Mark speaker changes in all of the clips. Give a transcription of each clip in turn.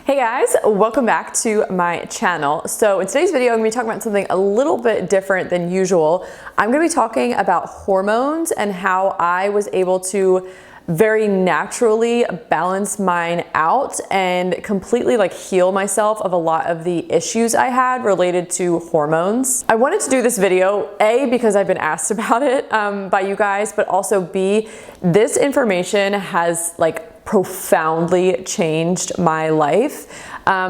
Speaker 1: Hey guys, welcome back to my channel. So in today's video, I'm gonna be talking about something a little bit different than usual. I'm gonna be talking about hormones and how I was able to very naturally balance mine out and completely heal myself of a lot of the issues I had related to hormones. I wanted to do this video, A, because I've been asked about it by you guys, but also B, this information has profoundly changed my life.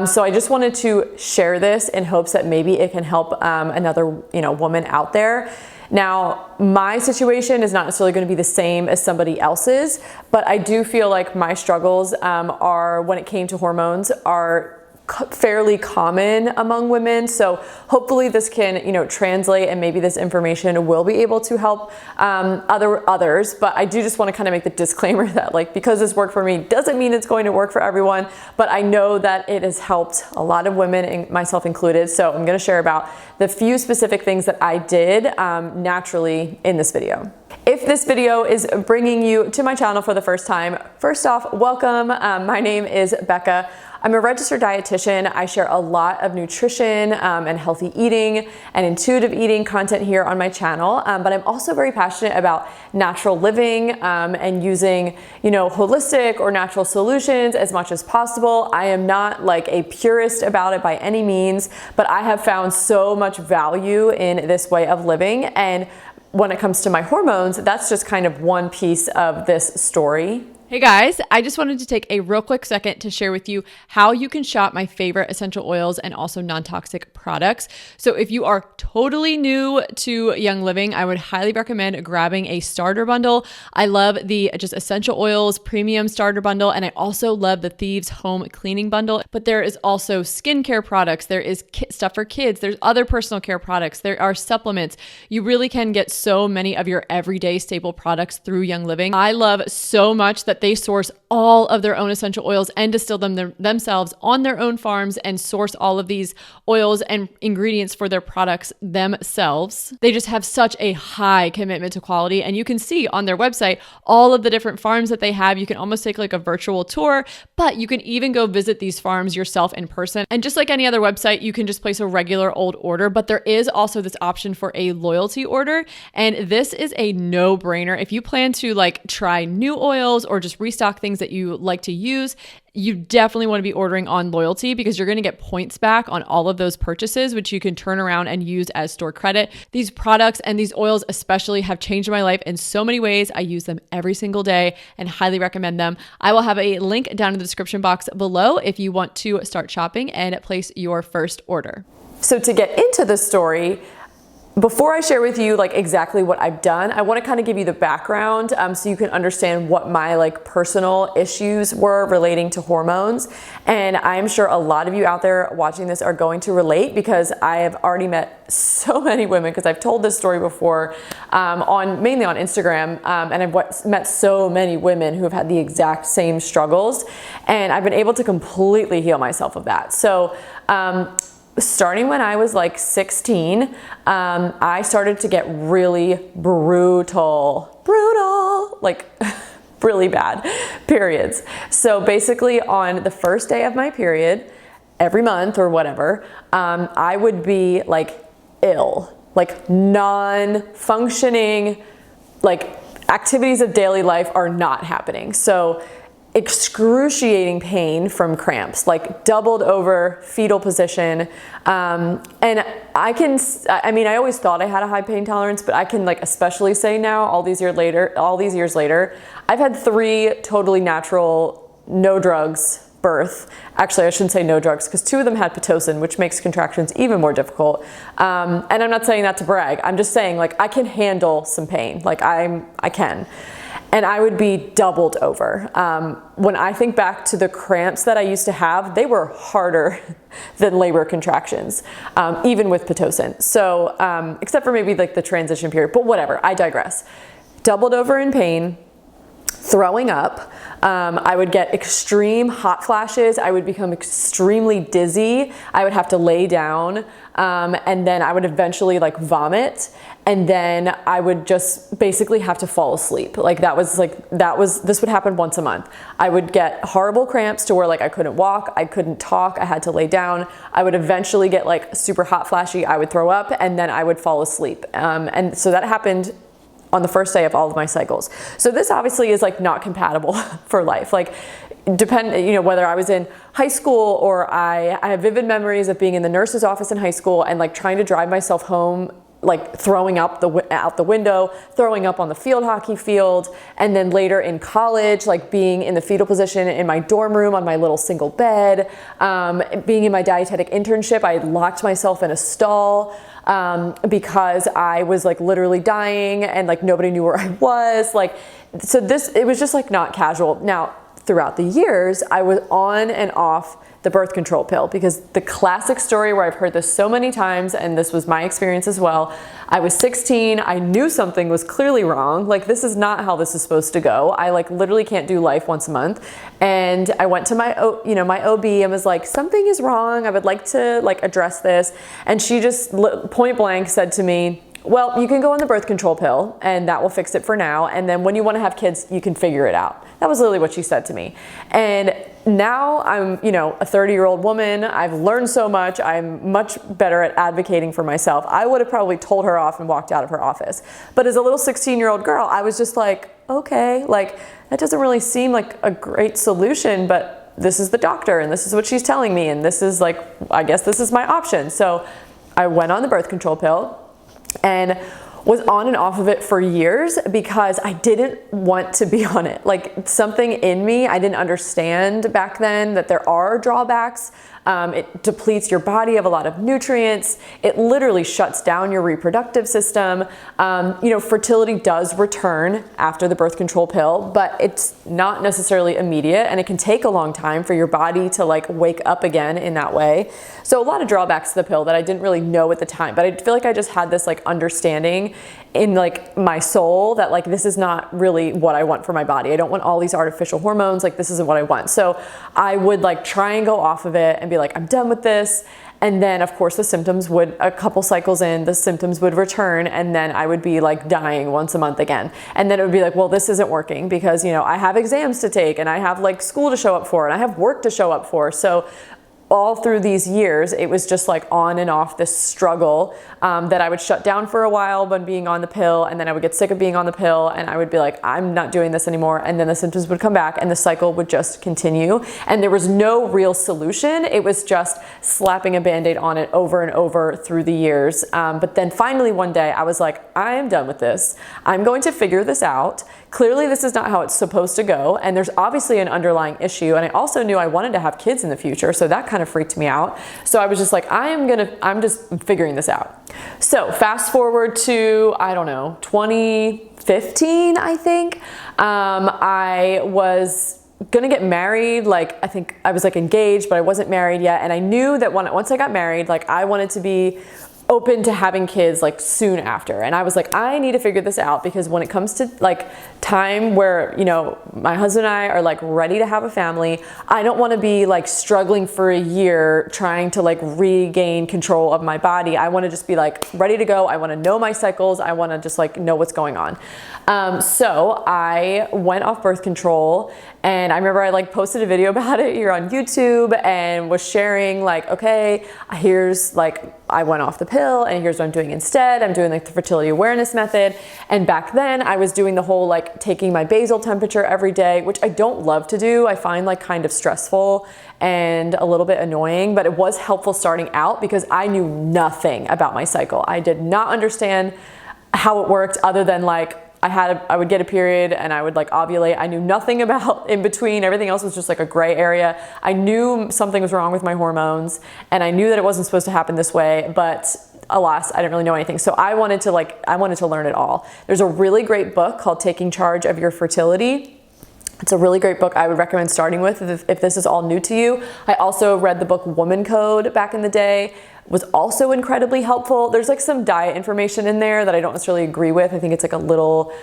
Speaker 1: So I just wanted to share this in hopes that maybe it can help another woman out there. Now, my situation is not necessarily going to be the same as somebody else's, but I do feel like my struggles are, when it came to hormones, are fairly common among women. So hopefully this can, translate, and maybe this information will be able to help others. But I do just want to kind of make the disclaimer that because this worked for me doesn't mean it's going to work for everyone, but I know that it has helped a lot of women, and myself included. So I'm going to share about the few specific things that I did naturally in this video. If this video is bringing you to my channel for the first time, first off, welcome. My name is Becca. I'm a registered dietitian. I share a lot of nutrition and healthy eating and intuitive eating content here on my channel, but I'm also very passionate about natural living and using, holistic or natural solutions as much as possible. I am not a purist about it by any means, but I have found so much value in this way of living. And when it comes to my hormones, that's just kind of one piece of this story.
Speaker 2: Hey guys, I just wanted to take a real quick second to share with you how you can shop my favorite essential oils and also non-toxic products. So if you are totally new to Young Living, I would highly recommend grabbing a starter bundle. I love the just essential oils premium starter bundle, and I also love the Thieves home cleaning bundle. But there is also skincare products, there is stuff for kids, there's other personal care products, there are supplements. You really can get so many of your everyday staple products through Young Living. I love so much that they source all of their own essential oils and distill them themselves on their own farms and source all of these oils and ingredients for their products themselves. They just have such a high commitment to quality, and you can see on their website all of the different farms that they have. You can almost take a virtual tour, but you can even go visit these farms yourself in person. And just like any other website, you can just place a regular old order, but there is also this option for a loyalty order. And this is a no-brainer. If you plan to try new oils or just restock things that you like to use, you definitely want to be ordering on loyalty, because you're going to get points back on all of those purchases, which you can turn around and use as store credit. These products and these oils especially have changed my life in so many ways. I use them every single day and highly recommend them. I will have a link down in the description box below if you want to start shopping and place your first order.
Speaker 1: So to get into the story, before I share with you exactly what I've done, I want to kind of give you the background so you can understand what my personal issues were relating to hormones. And I'm sure a lot of you out there watching this are going to relate, because I have already met so many women, because I've told this story before mainly on Instagram, and I've met so many women who have had the exact same struggles, and I've been able to completely heal myself of that. So starting when I was 16, I started to get really brutal, really bad periods. So basically on the first day of my period, every month or whatever, I would be ill, non-functioning, activities of daily life are not happening. So excruciating pain from cramps, doubled over fetal position. And I always thought I had a high pain tolerance, but I can especially say now, all these years later, I've had 3 totally natural, no drugs birth. Actually, I shouldn't say no drugs, because 2 of them had Pitocin, which makes contractions even more difficult. And I'm not saying that to brag. I'm just saying I can handle some pain. I can. And I would be doubled over. When I think back to the cramps that I used to have, they were harder than labor contractions, even with Pitocin. So, except for maybe the transition period, but whatever, I digress. Doubled over in pain, throwing up. I would get extreme hot flashes. I would become extremely dizzy. I would have to lay down, and then I would eventually like vomit, and then I would just basically have to fall asleep. This would happen once a month. I would get horrible cramps to where like I couldn't walk, I couldn't talk, I had to lay down. I would eventually get like super hot flashy, I would throw up, and then I would fall asleep. And so that happened on the first day of all of my cycles. So this obviously is like not compatible for life. Like whether I was in high school or I have vivid memories of being in the nurse's office in high school and like trying to drive myself home, like throwing up out the window, throwing up on the field hockey field, and then later in college, like being in the fetal position in my dorm room on my little single bed, being in my dietetic internship, I locked myself in a stall because I was like literally dying and like nobody knew where I was. It was just like not casual. Now, throughout the years, I was on and off the birth control pill, because the classic story where I've heard this so many times, and this was my experience as well, I was 16, I knew something was clearly wrong, like this is not how this is supposed to go, I like literally can't do life once a month, and I went to my OB and was like, something is wrong, I would like to like address this, and she just point blank said to me, well, you can go on the birth control pill and that will fix it for now. And then when you want to have kids, you can figure it out. That was literally what she said to me. And now I'm, a 30-year-old woman. I've learned so much. I'm much better at advocating for myself. I would have probably told her off and walked out of her office. But as a little 16-year-old girl, I was just like, okay, like that doesn't really seem like a great solution, but this is the doctor and this is what she's telling me. And this is like, I guess this is my option. So I went on the birth control pill and was on and off of it for years because I didn't want to be on it. Like something in me, I didn't understand back then that there are drawbacks. It depletes your body of a lot of nutrients. It literally shuts down your reproductive system. Fertility does return after the birth control pill, but it's not necessarily immediate, and it can take a long time for your body to like wake up again in that way. So a lot of drawbacks to the pill that I didn't really know at the time, but I feel like I just had this like understanding in like my soul that like this is not really what I want for my body. I don't want all these artificial hormones, like this isn't what I want. So I would like try and go off of it and be like, I'm done with this. And then of course the symptoms would, a couple cycles in, the symptoms would return, and then I would be like dying once a month again. And then it would be like, well, this isn't working because, I have exams to take and I have like school to show up for and I have work to show up for. So all through these years, it was just like on and off this struggle that I would shut down for a while when being on the pill, and then I would get sick of being on the pill and I would be like, I'm not doing this anymore, and then the symptoms would come back and the cycle would just continue, and there was no real solution. It was just slapping a Band-Aid on it over and over through the years. But then finally one day I was like, I am done with this. I'm going to figure this out. Clearly this is not how it's supposed to go, and there's obviously an underlying issue, and I also knew I wanted to have kids in the future, so that kind of freaked me out. So I was just like, I'm just figuring this out. So fast forward to, 2015, I think. I was gonna get married. Like, I think I was like engaged, but I wasn't married yet. And I knew that once I got married, like I wanted to be open to having kids like soon after. And I was like, I need to figure this out, because when it comes to like time where, my husband and I are like ready to have a family, I don't want to be like struggling for a year trying to like regain control of my body. I want to just be like ready to go. I want to know my cycles. I want to just like know what's going on. So I went off birth control, and I remember I like posted a video about it here on YouTube and was sharing like, okay, here's like, I went off the pill and here's what I'm doing instead. I'm doing like the fertility awareness method. And back then I was doing the whole like taking my basal temperature every day, which I don't love to do. I find like kind of stressful and a little bit annoying, but it was helpful starting out because I knew nothing about my cycle. I did not understand how it worked other than like I would get a period and I would like ovulate. I knew nothing about in between. Everything else was just like a gray area. I knew something was wrong with my hormones, and I knew that it wasn't supposed to happen this way, but alas, I didn't really know anything. So I wanted to learn it all. There's a really great book called Taking Charge of Your Fertility. It's a really great book I would recommend starting with if this is all new to you. I also read the book Woman Code back in the day. was also incredibly helpful. There's like some diet information in there that I don't necessarily agree with. I think it's like a little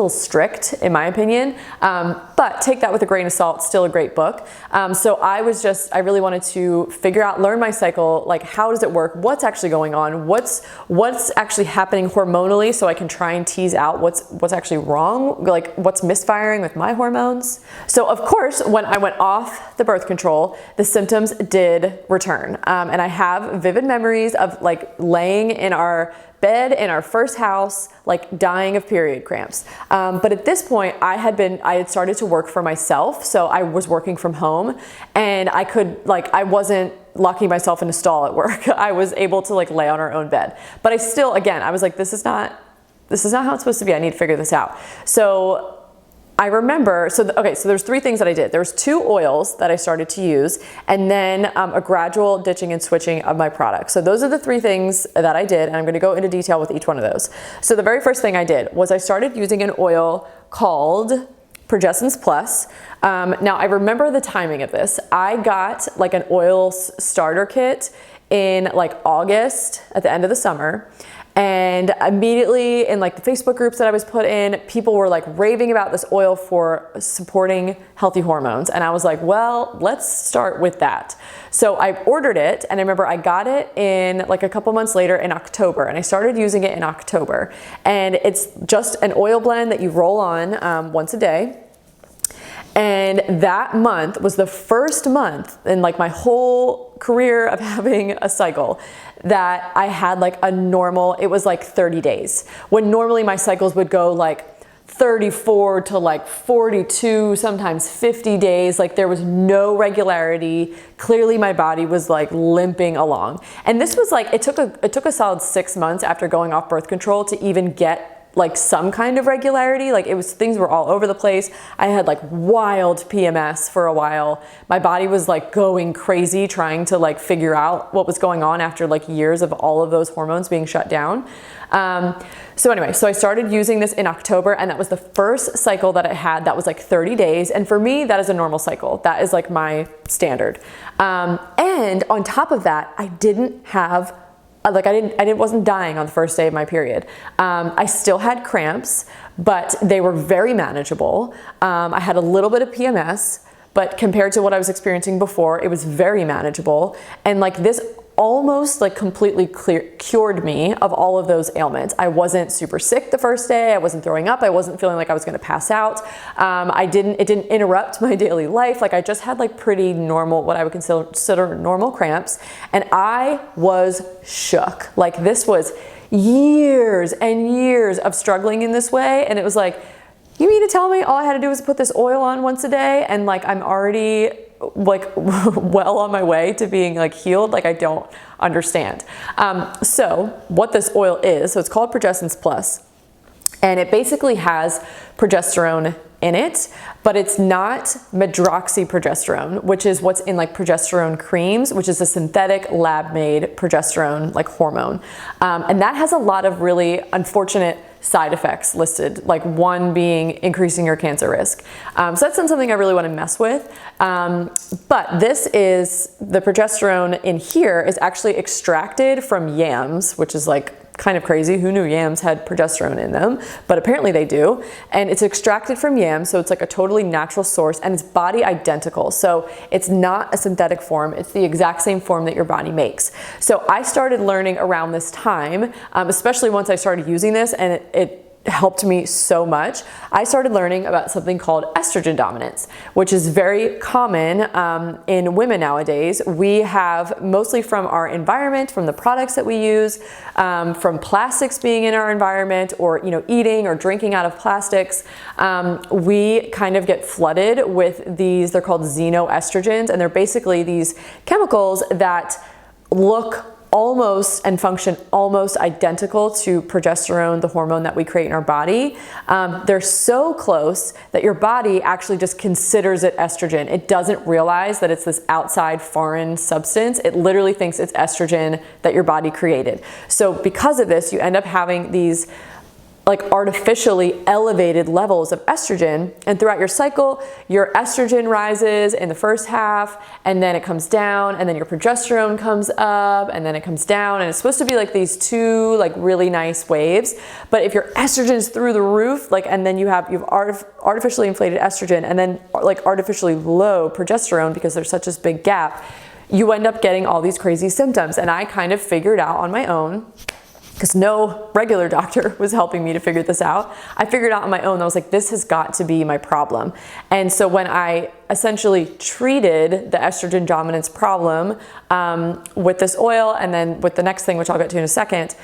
Speaker 1: strict in my opinion, but take that with a grain of salt. Still a great book. So I really wanted to figure out, learn my cycle, like how does it work? What's actually going on? What's actually happening hormonally, so I can try and tease out what's actually wrong, like what's misfiring with my hormones. So of course, when I went off the birth control, the symptoms did return. And I have vivid memories of like laying in our bed in our first house, like dying of period cramps. But at this point I had started to work for myself. So I was working from home, and I wasn't locking myself in a stall at work. I was able to like lay on our own bed. But I still, again, I was like, this is not how it's supposed to be. I need to figure this out. So I remember, so there's 3 things that I did. There was 2 oils that I started to use, and then a gradual ditching and switching of my products. So those are the 3 things that I did, and I'm gonna go into detail with each one of those. So the very first thing I did was I started using an oil called Progesterone Plus. Now I remember the timing of this. I got like an oil starter kit in like August at the end of the summer. And immediately in like the Facebook groups that I was put in, people were like raving about this oil for supporting healthy hormones. And I was like, well, let's start with that. So I ordered it, and I remember I got it in like a couple months later in October, and I started using it in October. And it's just an oil blend that you roll on once a day. And that month was the first month in like my whole career of having a cycle that I had like a normal, it was like 30 days. When normally my cycles would go like 34 to like 42, sometimes 50 days. Like there was no regularity. Clearly my body was like limping along. And this was like, it took a solid 6 months after going off birth control to even get like some kind of regularity. Like things were all over the place. I had like wild PMS for a while. My body was like going crazy trying to like figure out what was going on after like years of all of those hormones being shut down. So I started using this in October, and that was the first cycle that I had that was like 30 days. And for me, that is a normal cycle. That is like my standard. And on top of that, I didn't have I wasn't dying on the first day of my period. I still had cramps, but they were very manageable. I had a little bit of PMS, but compared to what I was experiencing before, it was very manageable. And like this almost like completely cured me of all of those ailments. I wasn't super sick the first day. I wasn't throwing up. I wasn't feeling like I was going to pass out. It didn't interrupt my daily life. Like I just had like pretty normal, what I would consider normal cramps. And I was shook. Like this was years and years of struggling in this way. And it was like, you mean to tell me all I had to do was put this oil on once a day, and like I'm already like well on my way to being like healed? Like I don't understand. So what this oil is, so it's called Progesterone Plus, and it basically has progesterone in it, but it's not medroxyprogesterone, which is what's in like progesterone creams, which is a synthetic lab-made progesterone like hormone. And that has a lot of really unfortunate side effects listed, like one being increasing your cancer risk. So that's not something I really want to mess with. But this is, the progesterone in here is actually extracted from yams, which is like kind of crazy. Who knew yams had progesterone in them? But apparently they do. And it's extracted from yams, so it's like a totally natural source, and it's body identical. So it's not a synthetic form. It's the exact same form that your body makes. So I started learning around this time, especially once I started using this, and it helped me so much. I started learning about something called estrogen dominance, which is very common in women nowadays. We have, mostly from our environment, from the products that we use, from plastics being in our environment, or eating or drinking out of plastics, we kind of get flooded with these, they're called xenoestrogens, and they're basically these chemicals that look almost and function almost identical to progesterone, the hormone that we create in our body. They're so close that your body actually just considers it estrogen. It doesn't realize that it's this outside foreign substance. It literally thinks it's estrogen that your body created. So because of this, you end up having these like artificially elevated levels of estrogen, and throughout your cycle, your estrogen rises in the first half, and then it comes down, and then your progesterone comes up, and then it comes down, and it's supposed to be like these two like really nice waves. But if your estrogen is through the roof, like, and then you've artificially inflated estrogen, and then like artificially low progesterone because there's such a big gap, you end up getting all these crazy symptoms. And I kind of figured out on my own, because no regular doctor was helping me to figure this out. I figured out on my own. I was like, this has got to be my problem. And so when I essentially treated the estrogen dominance problem with this oil, and then with the next thing, which I'll get to in a second,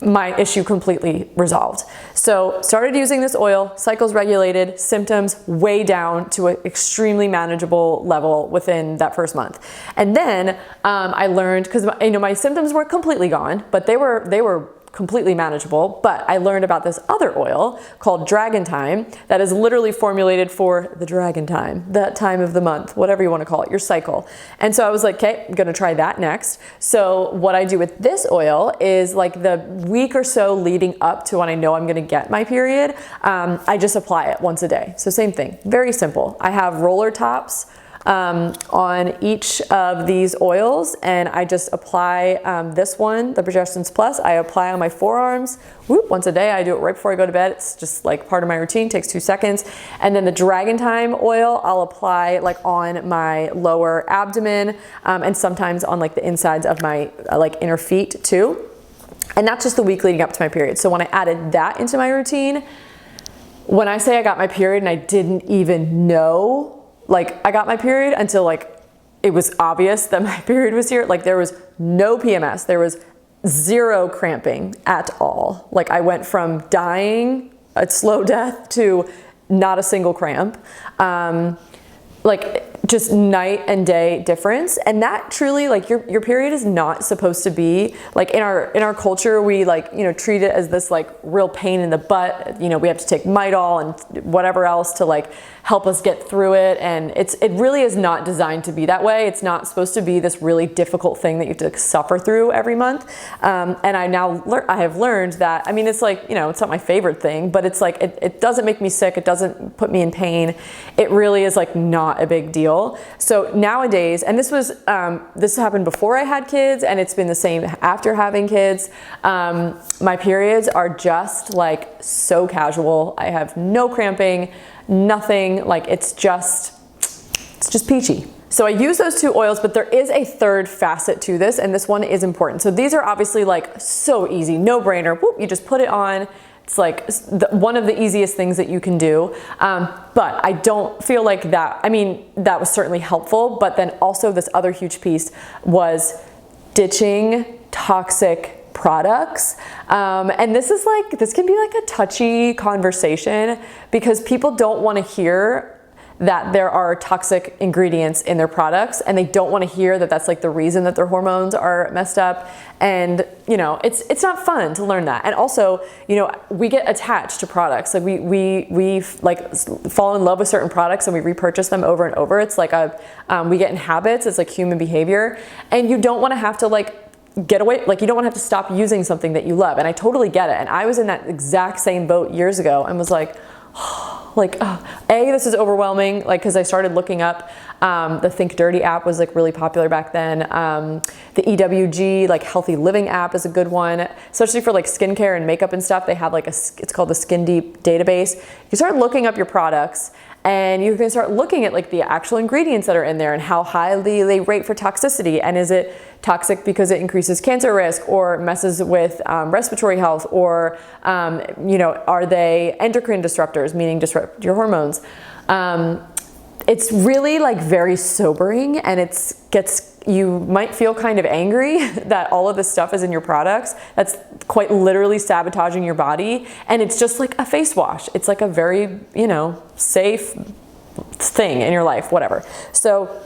Speaker 1: my issue completely resolved. So started using this oil, cycles regulated, symptoms way down to an extremely manageable level within that first month. And then I learned, because my symptoms were completely gone, but they were completely manageable. But I learned about this other oil called Dragon Time that is literally formulated for the dragon time, that time of the month, whatever you want to call it, your cycle. And so I was like, okay, I'm going to try that next. So what I do with this oil is like the week or so leading up to when I know I'm going to get my period, I just apply it once a day. So same thing, very simple. I have roller tops on each of these oils, and I just apply this one, the Progesterone Plus, I apply on my forearms, once a day. I do it right before I go to bed. It's just like part of my routine, takes 2 seconds. And then the Dragon Time oil, I'll apply like on my lower abdomen, and sometimes on like the insides of my like inner feet too. And that's just the week leading up to my period. So when I added that into my routine, when I say I got my period and I didn't even know, like I got my period until like it was obvious that my period was here. Like there was no PMS, there was zero cramping at all. Like I went from dying a slow death to not a single cramp. Like just night and day difference. And that truly, like your period is not supposed to be like in our culture, we like, you know, treat it as this like real pain in the butt. You know, we have to take Midol and whatever else to like help us get through it. And it really is not designed to be that way. It's not supposed to be this really difficult thing that you have to suffer through every month. And I have learned that, I mean, it's like, you know, it's not my favorite thing, but it's like, it doesn't make me sick. It doesn't put me in pain. It really is like not a big deal. So nowadays, and this happened before I had kids, and it's been the same after having kids, my periods are just like so casual. I have no cramping, nothing, like it's just peachy. So I use those two oils, but there is a third facet to this, and this one is important. So these are obviously like so easy, no brainer. Whoop, you just put it on. It's like one of the easiest things that you can do. But I don't feel like that, I mean, that was certainly helpful, but then also this other huge piece was ditching toxic products. And this can be like a touchy conversation because people don't want to hear that there are toxic ingredients in their products, and they don't want to hear that that's like the reason that their hormones are messed up. And you know, it's not fun to learn that. And also, you know, we get attached to products. Like we like fall in love with certain products and we repurchase them over and over. It's like we get in habits. It's like human behavior, and you don't want to have to like get away, like you don't want to have to stop using something that you love. And I totally get it. And I was in that exact same boat years ago and was like, this is overwhelming, like, because I started looking up, the Think Dirty app was like really popular back then. The EWG, like Healthy Living app is a good one, especially for like skincare and makeup and stuff. They have like it's called the Skin Deep database. You start looking up your products, and you can start looking at like the actual ingredients that are in there and how highly they rate for toxicity. And is it toxic because it increases cancer risk or messes with respiratory health, or you know, are they endocrine disruptors, meaning disrupt your hormones? It's really like very sobering, and you might feel kind of angry that all of this stuff is in your products that's quite literally sabotaging your body. And it's just like a face wash. It's like a very, you know, safe thing in your life, whatever. So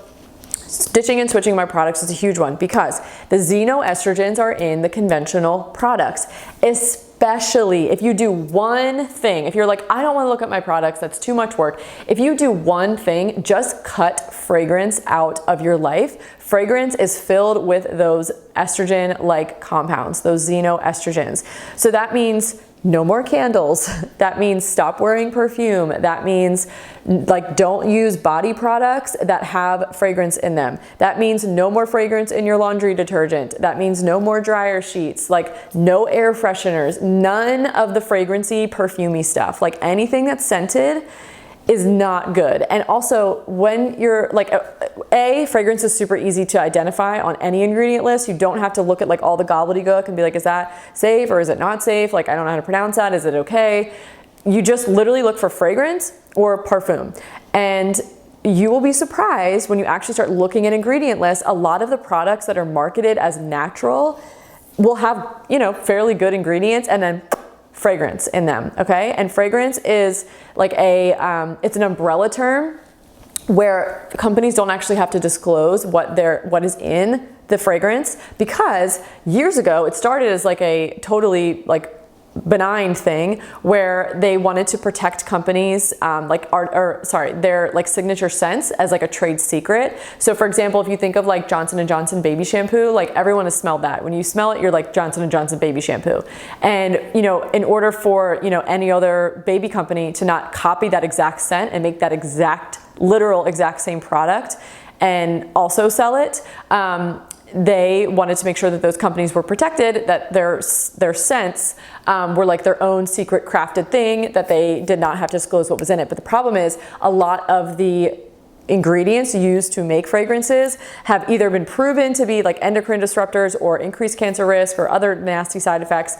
Speaker 1: ditching and switching my products is a huge one because the xenoestrogens are in the conventional products, especially if you do one thing. If you're like, I don't want to look at my products, that's too much work. If you do one thing, just cut fragrance out of your life. Fragrance is filled with those estrogen-like compounds, those xenoestrogens. So that means no more candles. That means stop wearing perfume. That means like don't use body products that have fragrance in them. That means no more fragrance in your laundry detergent. That means no more dryer sheets, like no air fresheners, none of the fragrancy, perfumey stuff. Like anything that's scented is not good. And also when you're like, fragrance is super easy to identify on any ingredient list. You don't have to look at like all the gobbledygook and be like, is that safe or is it not safe? Like, I don't know how to pronounce that. Is it okay? You just literally look for fragrance or parfum. And you will be surprised when you actually start looking at ingredient lists. A lot of the products that are marketed as natural will have, you know, fairly good ingredients and then fragrance in them, okay? And fragrance is like it's an umbrella term where companies don't actually have to disclose what is in the fragrance, because years ago it started as like a totally like benign thing where they wanted to protect companies their like signature scents as like a trade secret. So for example, if you think of like Johnson & Johnson baby shampoo, like everyone has smelled that. When you smell it, you're like Johnson & Johnson baby shampoo. And you know, in order for, you know, any other baby company to not copy that exact scent and make that literal exact same product and also sell it, they wanted to make sure that those companies were protected, that their scents were like their own secret crafted thing, that they did not have to disclose what was in it. But the problem is a lot of the ingredients used to make fragrances have either been proven to be like endocrine disruptors or increased cancer risk or other nasty side effects,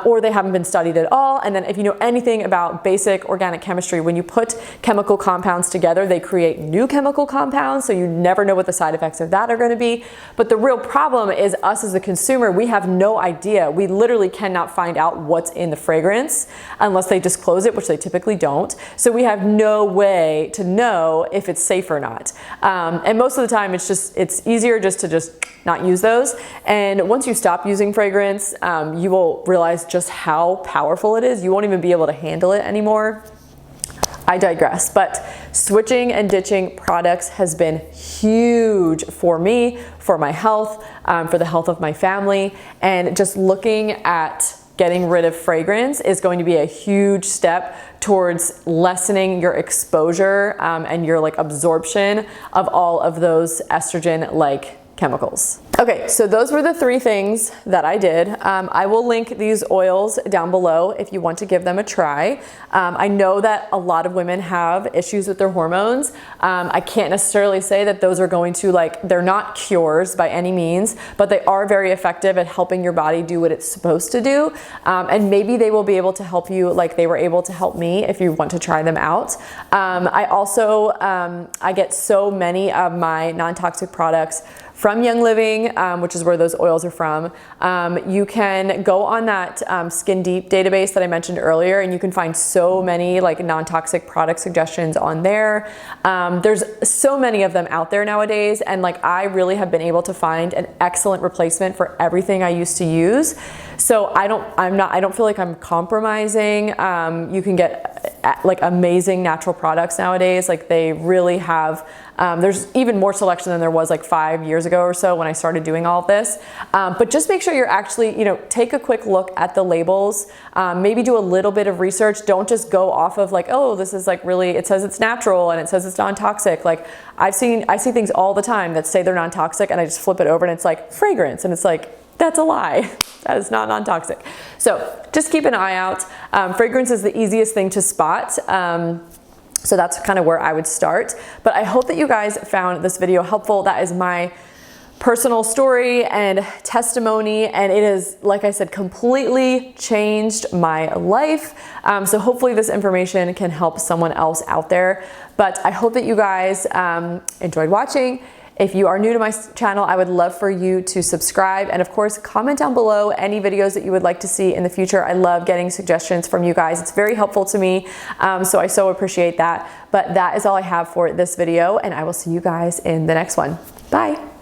Speaker 1: or they haven't been studied at all. And then if you know anything about basic organic chemistry, when you put chemical compounds together, they create new chemical compounds, so you never know what the side effects of that are going to be. But the real problem is us as a consumer, we have no idea. We literally cannot find out what's in the fragrance unless they disclose it, which they typically don't. So we have no way to know if it's safe or not. And most of the time it's easier just to not use those. And once you stop using fragrance, you will realize just how powerful it is. You won't even be able to handle it anymore. I digress, but switching and ditching products has been huge for me, for my health, for the health of my family, and just looking at getting rid of fragrance is going to be a huge step towards lessening your exposure and your like absorption of all of those estrogen-like chemicals. Okay, so those were the 3 things that I did. I will link these oils down below if you want to give them a try. I know that a lot of women have issues with their hormones. I can't necessarily say that those are going to they're not cures by any means, but they are very effective at helping your body do what it's supposed to do. And maybe they will be able to help you like they were able to help me if you want to try them out. I also, I get so many of my non-toxic products from Young Living, which is where those oils are from. You can go on that Skin Deep database that I mentioned earlier, and you can find so many like non-toxic product suggestions on there. There's so many of them out there nowadays, and like I really have been able to find an excellent replacement for everything I used to use. So I don't feel like I'm compromising. You can get like amazing natural products nowadays. Like they really have, there's even more selection than there was like 5 years ago or so when I started doing all of this. But just make sure you're actually, take a quick look at the labels. Maybe do a little bit of research. Don't just go off of like, oh, this is like really, it says it's natural and it says it's non-toxic. Like I see things all the time that say they're non-toxic, and I just flip it over and it's like fragrance, and it's like, that's a lie. That is not non-toxic. So just keep an eye out. Fragrance is the easiest thing to spot. So that's kind of where I would start. But I hope that you guys found this video helpful. That is my personal story and testimony, and it has, like I said, completely changed my life. So hopefully this information can help someone else out there. But I hope that you guys enjoyed watching. If you are new to my channel, I would love for you to subscribe, and of course, comment down below any videos that you would like to see in the future. I love getting suggestions from you guys. It's very helpful to me, so I so appreciate that. But that is all I have for this video, and I will see you guys in the next one. Bye.